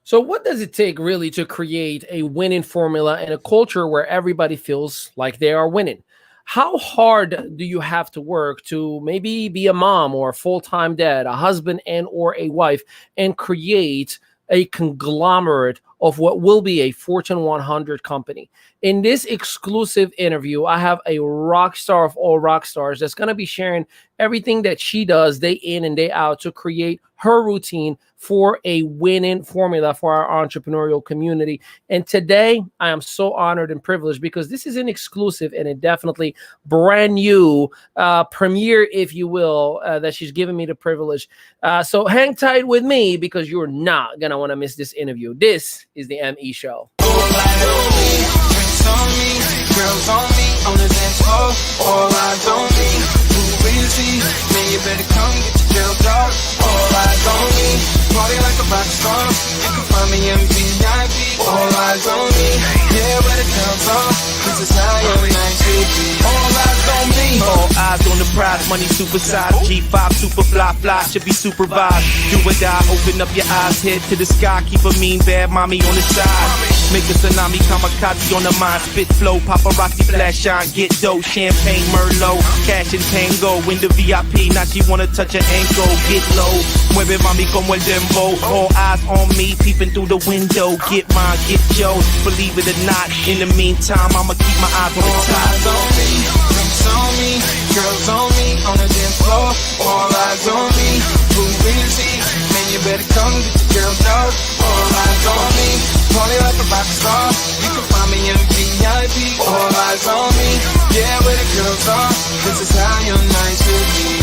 So, what does it take really to create a winning formula and a culture where everybody feels like they are winning? How hard do you have to work to maybe be a mom or a full-time dad, a husband and or a wife, and create a conglomerate of what will be a Fortune 100 company? In this exclusive interview, I have a rock star of all rock stars that's going to be sharing everything that she does day in and day out to create her routine for a winning formula for our entrepreneurial community. And today, I am so honored and privileged because this is an exclusive and a definitely brand new premiere, if you will, that she's given me the privilege. So hang tight with me because you're not going to want to miss this interview. This is the ME Show. On me, girls on me, on the dance floor, all eyes on me. Who will you see? Man, you better come get your girl dog. All eyes on me, party like a rock star. You can find me in VIP. All eyes on me, yeah, where the girls are. This is how your night should be. All eyes on me, all eyes on the prize, money supersized. G5 super fly, should be supervised. Do or die, open up your eyes, head to the sky. Keep a mean bad mommy on the side. Make a tsunami, kamikaze on the mind. Spit flow, paparazzi flash shine. Get dough, champagne, Merlot. Cash and tango, in the VIP. Now she wanna touch her ankle. Get low, mueve mami como el dembow. All eyes on me, peeping through the window. Get mine, get yours, believe it or not. In the meantime, I'ma keep my eyes on the all top. eyes on me, drinks on me, girls on me, on the dance floor. All eyes on me, who will you see? Man, you better come get your girl dog. All eyes on me, party like a rock star. You can find me in VIP. All eyes on me, yeah, where the girls are. This is how your night should be.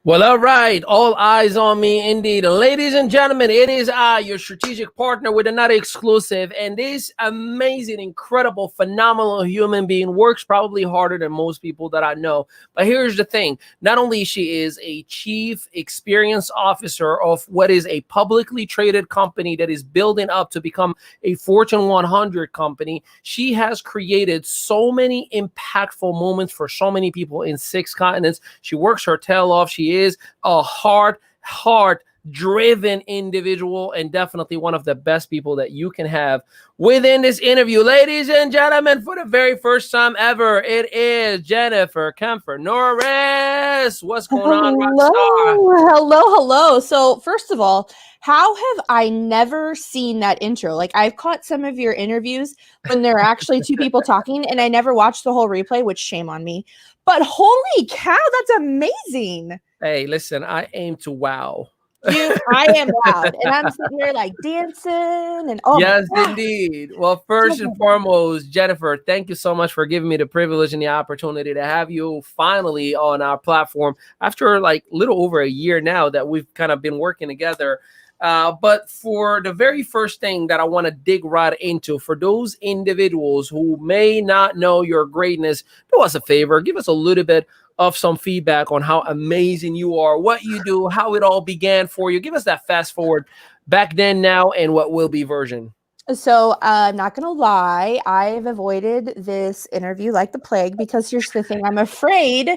Well, all right. All eyes on me indeed. Ladies and gentlemen, it is I, your strategic partner with another exclusive. And this amazing, incredible, phenomenal human being works probably harder than most people that I know. But here's the thing. Not only she is a chief experience officer of what is a publicly traded company that is building up to become a Fortune 100 company, she has created so many impactful moments for so many people in 6 continents. She works her tail off. She is a heart-driven individual and definitely one of the best people that you can have within this interview. Ladies and gentlemen, for the very first time ever, it is Jennifer Kempfer. Norris, what's going on, Rockstar? Hello. So first of all, how have I never seen that intro? Like, I've caught some of your interviews when there are actually 2 people talking, and I never watched the whole replay, which shame on me. But holy cow, that's amazing. Hey, listen, I aim to wow. I am loud, and I'm sitting there like dancing and yes, indeed. Well, first and foremost, Jennifer, thank you so much for giving me the privilege and the opportunity to have you finally on our platform after like little over a year now that we've kind of been working together. But for the very first thing that I want to dig right into, for those individuals who may not know your greatness, do us a favor, give us a little bit of some feedback on how amazing you are, what you do, how it all began for you. Give us that fast forward back then, now, and what will be version. So I'm not going to lie. I've avoided this interview like the plague because here's the thing. I'm afraid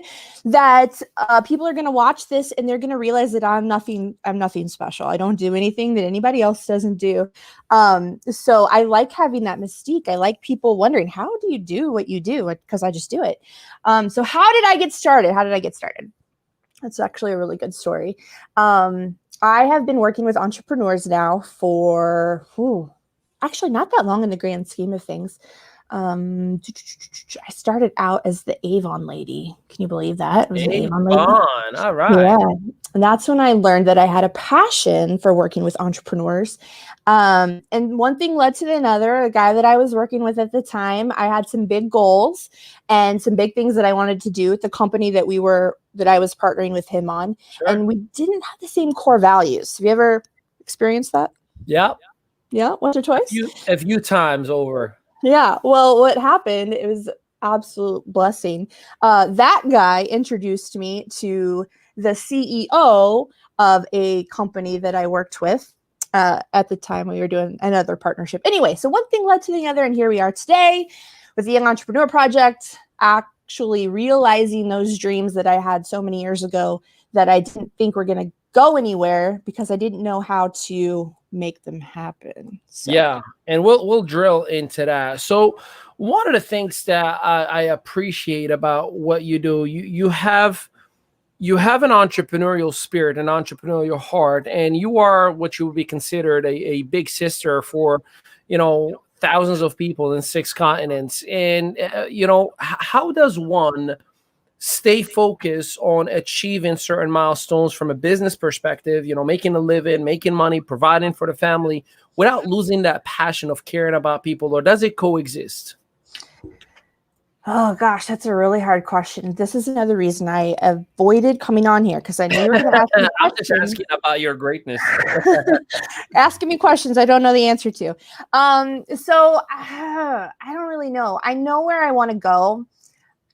that people are going to watch this and they're going to realize that I'm nothing special. I don't do anything that anybody else doesn't do. So I like having that mystique. I like people wondering, how do you do what you do? Because I just do it. So how did I get started? That's actually a really good story. I have been working with entrepreneurs now for, actually not that long in the grand scheme of things. I started out as the Avon lady. Can you believe that? It was the Avon lady. All right. Yeah. And that's when I learned that I had a passion for working with entrepreneurs. And one thing led to another. The guy that I was working with at the time, I had some big goals and some big things that I wanted to do with the company that I was partnering with him on. Sure. And we didn't have the same core values. Have you ever experienced that? Yeah. Yeah, once or twice? A few times over. Yeah, well, what happened, it was absolute blessing. That guy introduced me to the CEO of a company that I worked with. At the time, we were doing another partnership. Anyway, so one thing led to the other, and here we are today with the Young Entrepreneur Project, actually realizing those dreams that I had so many years ago that I didn't think were going to go anywhere because I didn't know how to make them happen. So. Yeah, and we'll drill into that. So one of the things that I appreciate about what you do, you have an entrepreneurial spirit, an entrepreneurial heart, and you are what you would be considered a big sister for, thousands of people in 6 continents. And how does one stay focused on achieving certain milestones from a business perspective, making a living, making money, providing for the family without losing that passion of caring about people, or does it coexist? Oh gosh, that's a really hard question. This is another reason I avoided coming on here because I knew you were going to ask me I'm just questions. asking about your greatness. Asking me questions I don't know the answer to. So I don't really know. I know where I want to go.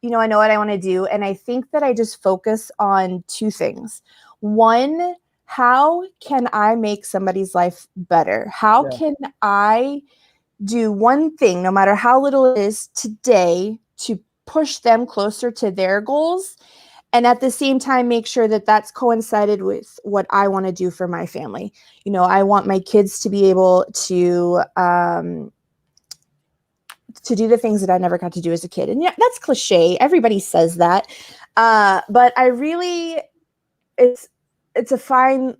I know what I want to do. And I think that I just focus on two things. One, how can I make somebody's life better? How can I do one thing, no matter how little it is today, to push them closer to their goals? And at the same time, make sure that that's coincided with what I want to do for my family. I want my kids to be able to do the things that I never got to do as a kid. And yeah, that's cliche. Everybody says that. But I really, it's a fine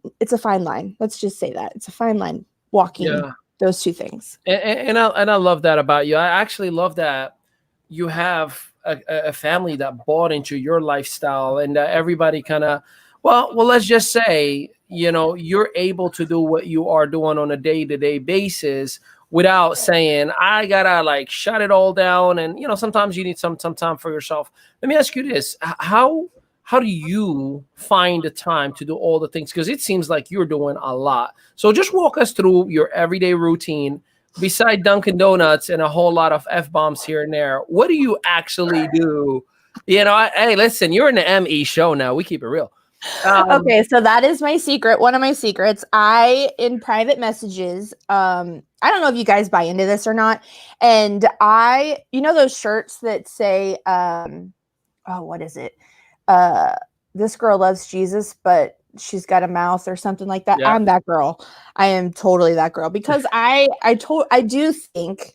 line. Let's just say that it's a fine line walking those two things. And I love that about you. I actually love that you have a family that bought into your lifestyle, and that everybody kind of, well, let's just say, you're able to do what you are doing on a day-to-day basis without saying, I gotta like shut it all down. And sometimes you need some time for yourself. Let me ask you this: how do you find the time to do all the things? Because it seems like you're doing a lot. So just walk us through your everyday routine. Beside Dunkin' Donuts and a whole lot of F-bombs here and there, what do you actually do? Hey, listen, you're in the ME show now. We keep it real. Okay, so that is my secret. One of my secrets. In private messages, I don't know if you guys buy into this or not. And those shirts that say, what is it? This girl loves Jesus, but she's got a mouth or something like that. Yeah. I'm that girl. I am totally that girl because I do think,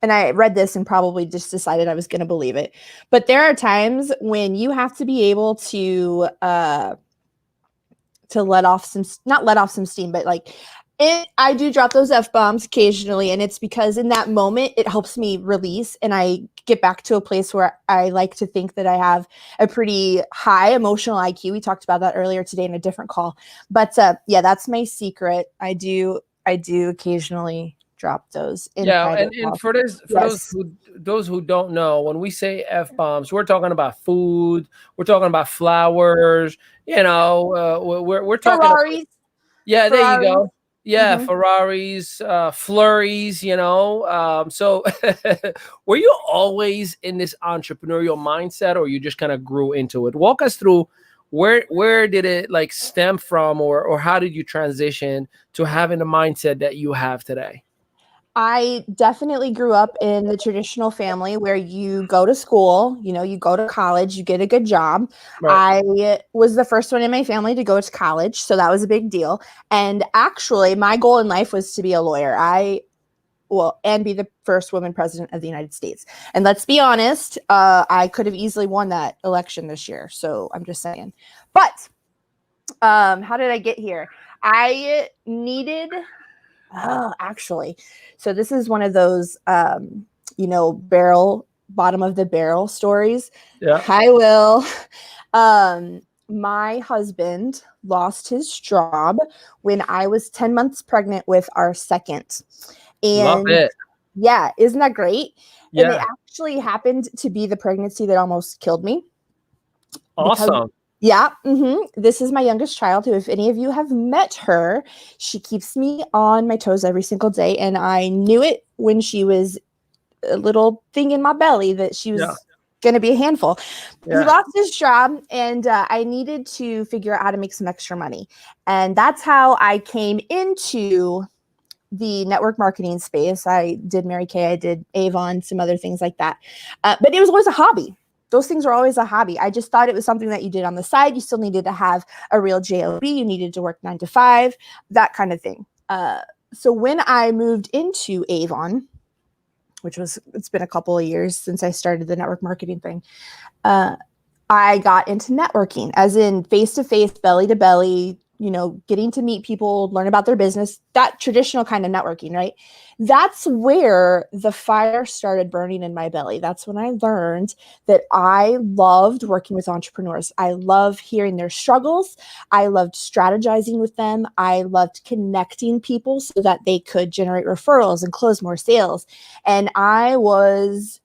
and I read this and probably just decided I was going to believe it, but there are times when you have to be able to not let off some steam, but like I do drop those F-bombs occasionally, and it's because in that moment it helps me release and I get back to a place where I like to think that I have a pretty high emotional IQ. We talked about that earlier today in a different call, but that's my secret. I do occasionally drop those in private. And for those who don't know, when we say F-bombs, we're talking about food, we're talking about flowers, we're talking Ferraris. About, there you go. Yeah, Ferraris, flurries, So were you always in this entrepreneurial mindset, or you just kind of grew into it? Walk us through where did it like stem from, or how did you transition to having the mindset that you have today? I definitely grew up in the traditional family where you go to school, you go to college, you get a good job. Right. I was the first one in my family to go to college, so that was a big deal. And actually, my goal in life was to be a lawyer. And be the first woman president of the United States. And let's be honest, I could have easily won that election this year. So I'm just saying. But how did I get here? I needed... actually, so this is one of those, bottom of the barrel stories. Yeah, I will. My husband lost his job when I was 10 months pregnant with our second. And love it. Yeah, isn't that great? Yeah. And it actually happened to be the pregnancy that almost killed me. Awesome. Yeah. This is my youngest child, who, if any of you have met her, she keeps me on my toes every single day. And I knew it when she was a little thing in my belly that she was going to be a handful. Yeah. He lost his job, and I needed to figure out how to make some extra money. And that's how I came into the network marketing space. I did Mary Kay, I did Avon, some other things like that. But it was always a hobby. those things were always a hobby. I just thought it was something that you did on the side. You still needed to have a real job. You needed to work 9 to 5, that kind of thing. So when I moved into Avon, it's been a couple of years since I started the network marketing thing, I got into networking, as in face-to-face, belly-to-belly, getting to meet people, learn about their business, that traditional kind of networking, right? That's where the fire started burning in my belly. That's when I learned that I loved working with entrepreneurs. I love hearing their struggles. I loved strategizing with them. I loved connecting people so that they could generate referrals and close more sales. And I was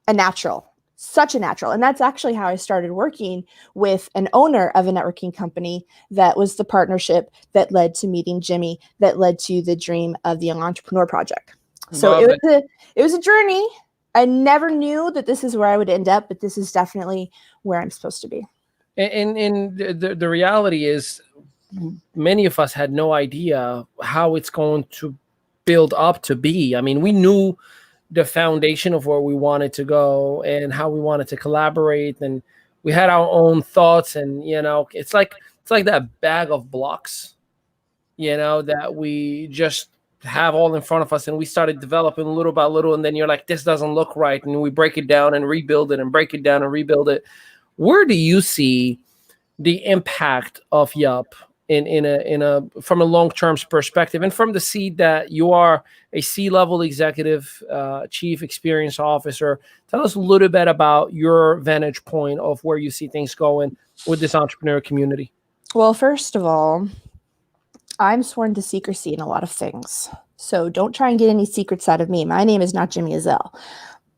a natural. Such a natural. And that's actually how I started working with an owner of a networking company. That was the partnership that led to meeting Jimmy, that led to the dream of the Young Entrepreneur Project. So it was a journey. I never knew that this is where I would end up, but this is definitely where I'm supposed to be. And the reality is, many of us had no idea how it's going to build up to be. I mean, we knew the foundation of where we wanted to go and how we wanted to collaborate, and we had our own thoughts, and it's like that bag of blocks that we just have all in front of us, and we started developing little by little, and then you're like, this doesn't look right, and we break it down and rebuild it and break it down and rebuild it. Where do you see the impact of Yup from a long-term perspective, and from the seat that you are a C-level executive, chief experience officer? Tell us a little bit about your vantage point of where you see things going with this entrepreneur community. Well, first of all, I'm sworn to secrecy in a lot of things. So don't try and get any secrets out of me. My name is not Jimmy Azell.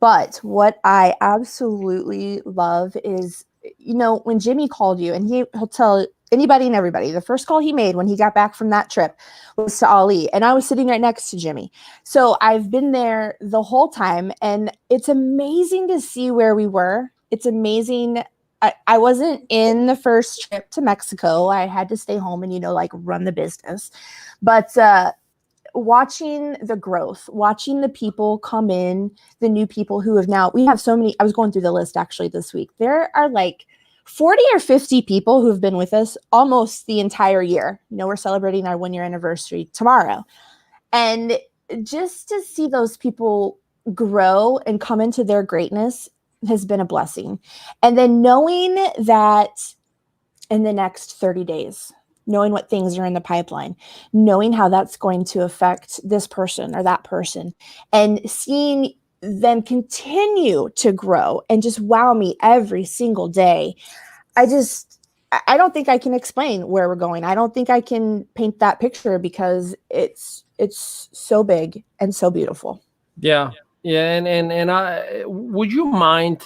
But what I absolutely love is, when Jimmy called you, and he'll tell anybody and everybody, the first call he made when he got back from that trip was to Ali, and I was sitting right next to Jimmy. So I've been there the whole time, and it's amazing to see where we were. It's amazing. I wasn't in the first trip to Mexico. I had to stay home and, run the business. But watching the growth, watching the people come in, the new people who we have so many. I was going through the list actually this week. There are like 40 or 50 people who have been with us almost the entire year. We're celebrating our 1-year anniversary tomorrow. And just to see those people grow and come into their greatness has been a blessing. And then knowing that in the next 30 days, knowing what things are in the pipeline, knowing how that's going to affect this person or that person, and seeing them continue to grow and just wow me every single day. I don't think I can explain where we're going. I don't think I can paint that picture because it's so big and so beautiful. Yeah. And would you mind,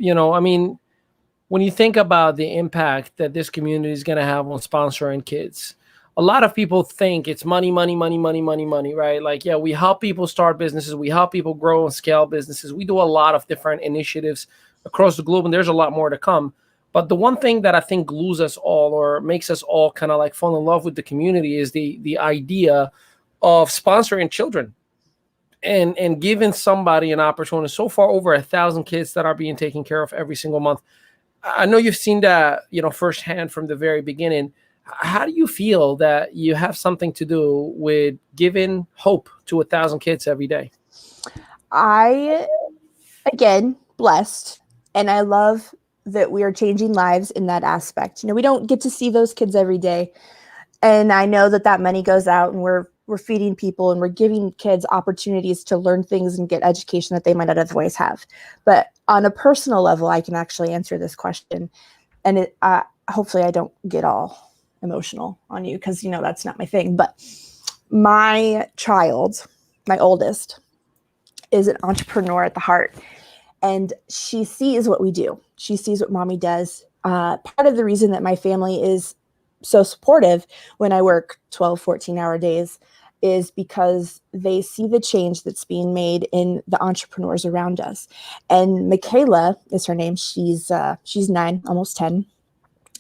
when you think about the impact that this community is going to have on sponsoring kids, a lot of people think it's money, right? Like, yeah, we help people start businesses. We help people grow and scale businesses. We do a lot of different initiatives across the globe, and there's a lot more to come. But the one thing that I think glues us all, or makes us all kind of like fall in love with the community, is the idea of sponsoring children and giving somebody an opportunity. So far, over 1,000 kids that are being taken care of every single month. I know you've seen that, firsthand from the very beginning. How do you feel that you have something to do with giving hope to 1,000 kids every day? Again, blessed, and I love that we are changing lives in that aspect. We don't get to see those kids every day, and I know that money goes out, and we're feeding people, and we're giving kids opportunities to learn things and get education that they might not otherwise have. But on a personal level, I can actually answer this question, and hopefully I don't get all emotional on you, because that's not my thing. But my child, my oldest, is an entrepreneur at the heart, and she sees what we do. She sees what mommy does. Part of the reason that my family is so supportive when I work 12, 14-hour days is because they see the change that's being made in the entrepreneurs around us. And Michaela is her name. She's 9, almost 10.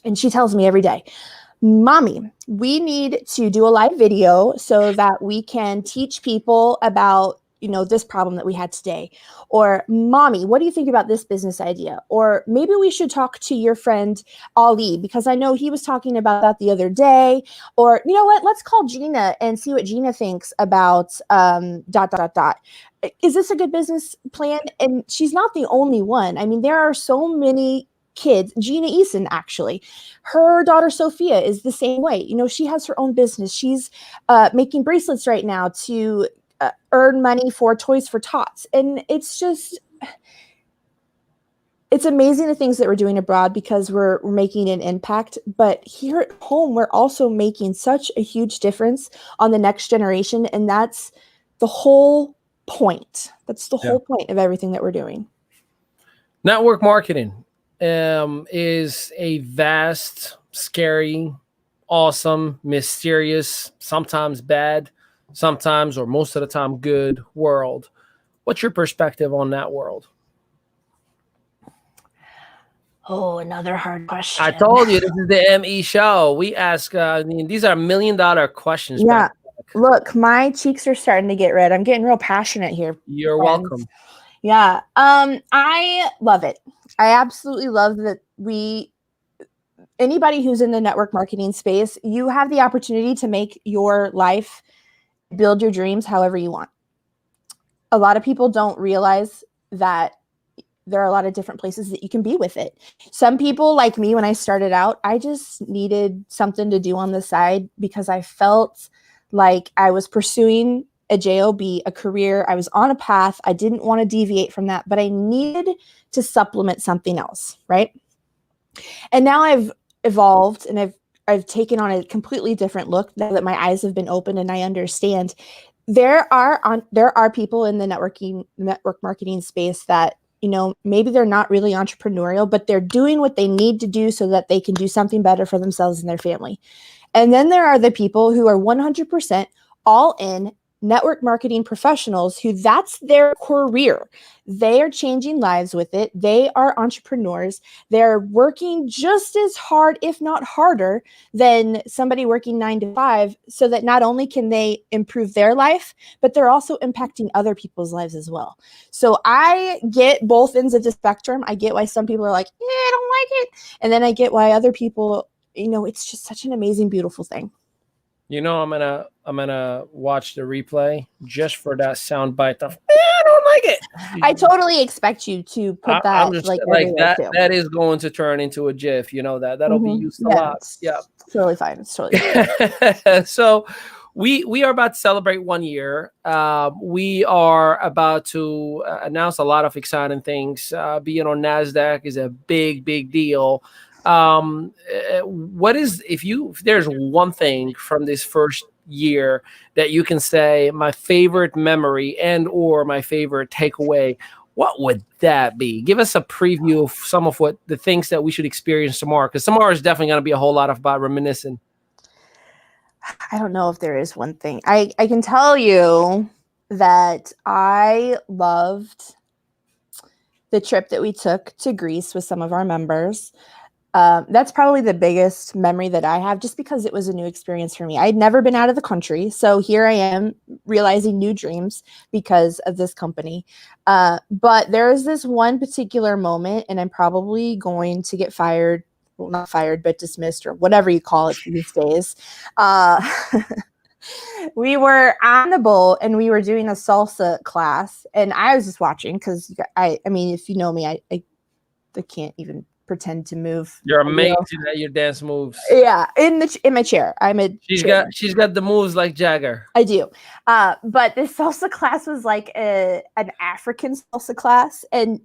And she tells me every day, Mommy, we need to do a live video so that we can teach people about this problem that we had today. Or, mommy, what do you think about this business idea? Or maybe we should talk to your friend Ali, because I know he was talking about that the other day. Or, you know what, let's call Gina and see what Gina thinks about dot, dot, dot. Is this a good business plan? And she's not the only one. I mean, there are so many kids. Gina Eason, actually, her daughter Sophia is the same way. She has her own business. She's making bracelets right now to earn money for Toys for Tots. And it's amazing the things that we're doing abroad, because we're making an impact. But here at home, we're also making such a huge difference on the next generation. And that's the whole point. That's the whole point of everything that we're doing. Network marketing is a vast, scary, awesome, mysterious, sometimes bad, sometimes or most of the time good world. What's your perspective on that world? Oh, another hard question. I told you, this is the ME show. We ask, these are $1 million questions. Yeah. Look, my cheeks are starting to get red. I'm getting real passionate here. You're welcome. Yeah. I love it. I absolutely love that anybody who's in the network marketing space, you have the opportunity to make your life, build your dreams however you want. A lot of people don't realize that there are a lot of different places that you can be with it. Some people, like me, when I started out, I just needed something to do on the side because I felt like I was pursuing a job, a career. I was on a path. I didn't want to deviate from that, but I needed to supplement something else, right? And now I've evolved and I've taken on a completely different look now that my eyes have been opened and I understand. There are people in the network marketing space that, maybe they're not really entrepreneurial, but they're doing what they need to do so that they can do something better for themselves and their family. And then there are the people who are 100% all in network marketing professionals who that's their career. They are changing lives with it. They are entrepreneurs. They're working just as hard, if not harder, than somebody working 9 to 5, so that not only can they improve their life, but they're also impacting other people's lives as well. So I get both ends of the spectrum. I get why some people are like, I don't like it. And then I get why other people, it's just such an amazing, beautiful thing. I'm gonna watch the replay just for that sound bite of I don't like it. I totally expect you to put that I'm just, like that. Too. That is going to turn into a GIF. That'll be used a lot. Yeah, it's totally fine. It's totally fine. So we are about to celebrate 1 year. We are about to announce a lot of exciting things. Being on NASDAQ is a big deal. What is if there's one thing from this first year that you can say my favorite memory and or my favorite takeaway, what would that be? Give us a preview of some of what the things that we should experience tomorrow, because tomorrow is definitely going to be a whole lot about reminiscing. I don't know if there is one thing. I can tell you that I loved the trip that we took to Greece with some of our members. That's probably the biggest memory that I have, just because it was a new experience for me. I'd never been out of the country. So here I am realizing new dreams because of this company. But there's this one particular moment, and I'm probably going to get fired. Well, not fired, but dismissed, or whatever you call it these days. We were on the boat and we were doing a salsa class, and I was just watching because I mean, if you know me, I can't even pretend to move. You're amazing at your dance moves. Yeah, in my chair. She's got the moves like Jagger. I do. But this salsa class was like an African salsa class, and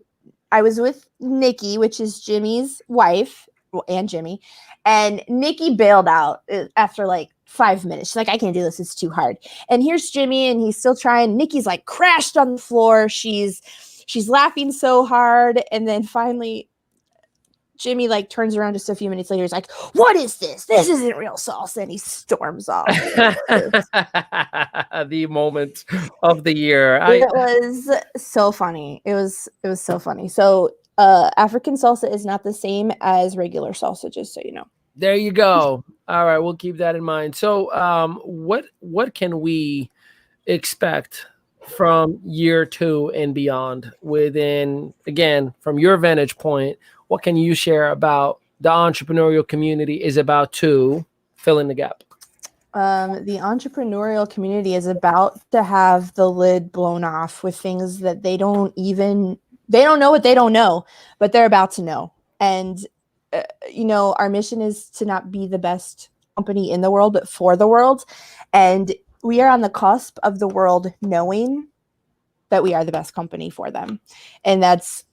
I was with Nikki, which is Jimmy's wife, and Jimmy, and Nikki bailed out after like 5 minutes. She's like, I can't do this, it's too hard. And here's Jimmy, and he's still trying. Nikki's like crashed on the floor. She's laughing so hard, and then finally Jimmy like turns around just a few minutes later. He's like, what is this? This isn't real salsa. And he storms off. The moment of the year. It was so funny. It was so funny. So African salsa is not the same as regular salsa, just so you know. There you go. All right, we'll keep that in mind. So what can we expect from year 2 and beyond? Within, again, from your vantage point, what can you share about the entrepreneurial community is about to fill in the gap? The entrepreneurial community is about to have the lid blown off with things that they don't know what they don't know, but they're about to know. And, our mission is to not be the best company in the world, but for the world. And we are on the cusp of the world knowing that we are the best company for them. And it's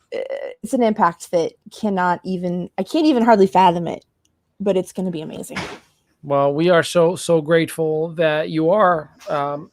an impact that I can't even hardly fathom it, but it's going to be amazing. Well, we are so grateful that you are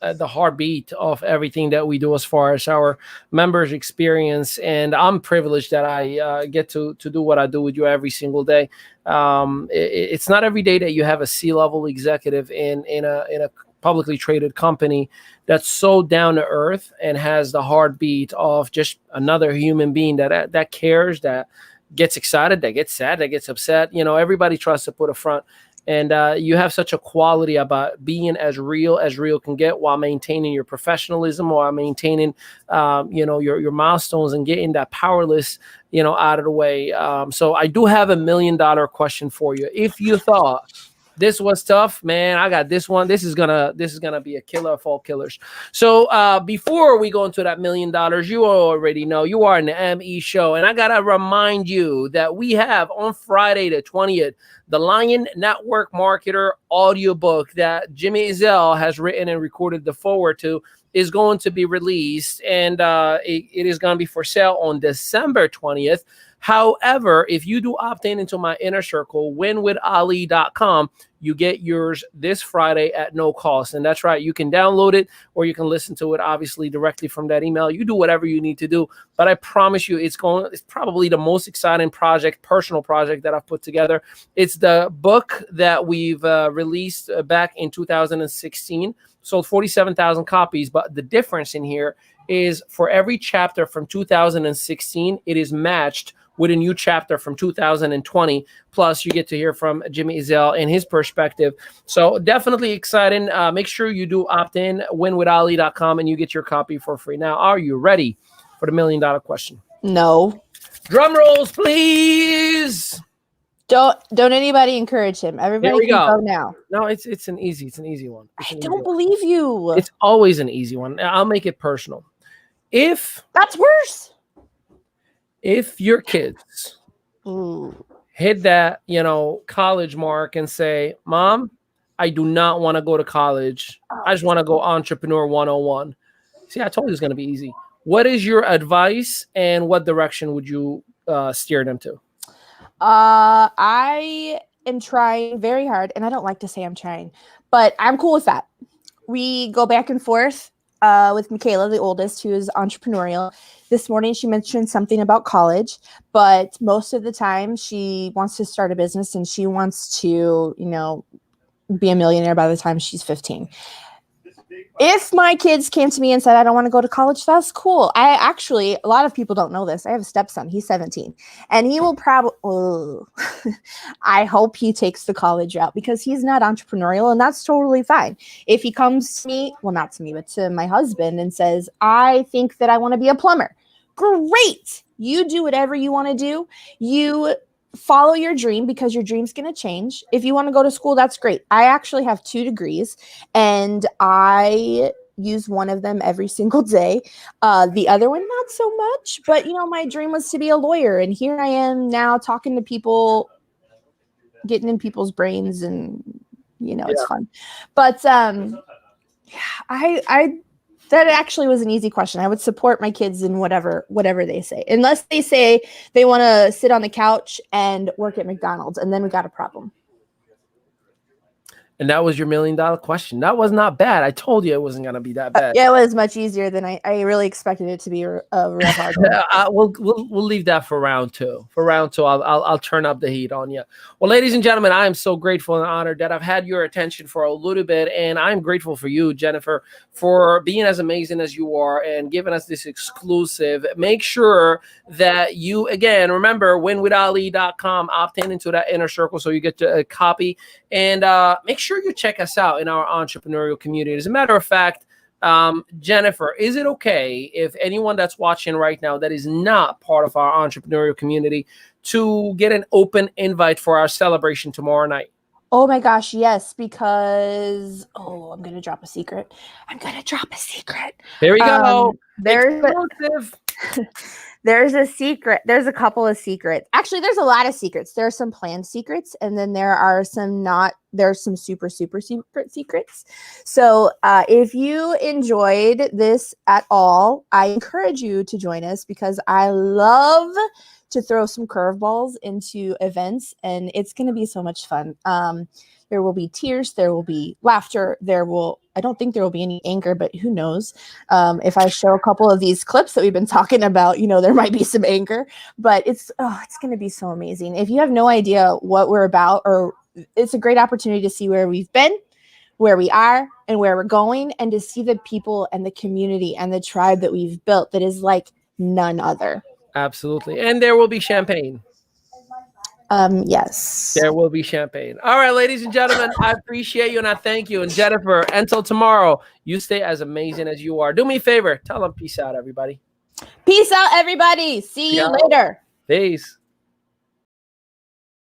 at the heartbeat of everything that we do as far as our members' experience, and I'm privileged that I get to do what I do with you every single day. It's not every day that you have a C-level executive in a publicly traded company that's so down to earth and has the heartbeat of just another human being that cares, that gets excited, that gets sad, that gets upset. Everybody tries to put a front. And you have such a quality about being as real can get, while maintaining your professionalism, while maintaining, your milestones, and getting that powerless, out of the way. So I do have $1 million question for you. If you thought this was tough, man, I got this one. This is gonna be a killer of all killers. So before we go into that $1 million, you already know you are in the ME show, and I gotta remind you that we have on Friday the 20th the Lion Network Marketer audiobook that Jimmy Ezel has written and recorded the forward to is going to be released, and it is going to be for sale on December 20th. However, if you do opt into my inner circle, winwithali.com, you get yours this Friday at no cost. And that's right. You can download it, or you can listen to it, obviously, directly from that email. You do whatever you need to do. But I promise you, it's probably the most exciting personal project that I've put together. It's the book that we've released back in 2016. Sold 47,000 copies. But the difference in here is for every chapter from 2016, it is matched with a new chapter from 2020. Plus, you get to hear from Jimmy Ezel and his perspective. So definitely exciting. Make sure you do opt in, winwithali.com, and you get your copy for free. Now, are you ready for the $1 million question? No. Drum rolls, please. Don't anybody encourage him. Everybody can go now. No, it's an easy one. I don't believe you. It's always an easy one. I'll make it personal. That's worse. If your kids hit that, college mark and say, Mom, I do not want to go to college. I just want to go entrepreneur 101. See, I told you it's going to be easy. What is your advice, and what direction would you steer them to? I am trying very hard, and I don't like to say I'm trying, but I'm cool with that. We go back and forth with Michaela, the oldest, who is entrepreneurial. This morning, she mentioned something about college, but most of the time she wants to start a business, and she wants to, be a millionaire by the time she's 15. If my kids came to me and said, I don't want to go to college, that's cool. A lot of people don't know this. I have a stepson. He's 17, and he will probably, I hope he takes the college route, because he's not entrepreneurial, and that's totally fine. If he comes to me, well, not to me, but to my husband, and says, I think that I want to be a plumber. Great. You do whatever you want to do. You follow your dream, because your dream's going to change. If you want to go to school, that's great. I actually have 2 degrees, and I use one of them every single day. The other one, not so much, but my dream was to be a lawyer. And here I am now talking to people, getting in people's brains, and, it's fun. But that actually was an easy question. I would support my kids in whatever they say, unless they say they want to sit on the couch and work at McDonald's, and then we got a problem. And that was your $1 million question. That was not bad. I told you it wasn't going to be that bad. Yeah, it was much easier than I really expected it to be. A real hard one. We'll leave that for round 2. For round 2, I'll turn up the heat on you. Well, ladies and gentlemen, I am so grateful and honored that I've had your attention for a little bit, and I'm grateful for you, Jennifer, for being as amazing as you are and giving us this exclusive. Make sure that you, again, remember, winwithali.com, opt into that inner circle so you get a copy, and make sure you check us out in our entrepreneurial community. As a matter of fact, Jennifer, is it okay if anyone that's watching right now that is not part of our entrepreneurial community to get an open invite for our celebration tomorrow night? Oh my gosh, yes, because I'm gonna drop a secret. Here we go. There's Exclusive. there's a secret. There's a couple of secrets. Actually, there's a lot of secrets. There are some planned secrets, and then there are some not. There's some super secret secrets. So if you enjoyed this at all, I encourage you to join us because I love to throw some curveballs into events, and it's going to be so much fun. There will be tears, there will be laughter, I don't think there will be any anger, but who knows? If I show a couple of these clips that we've been talking about, there might be some anger, but it's going to be so amazing. If you have no idea what we're about, or it's a great opportunity to see where we've been, where we are, and where we're going, and to see the people and the community and the tribe that we've built that is like none other. Absolutely. And there will be champagne. Yes. There will be champagne. All right, ladies and gentlemen, I appreciate you and I thank you. And Jennifer, until tomorrow, you stay as amazing as you are. Do me a favor. Tell them peace out, everybody. Peace out, everybody. See you later. Peace.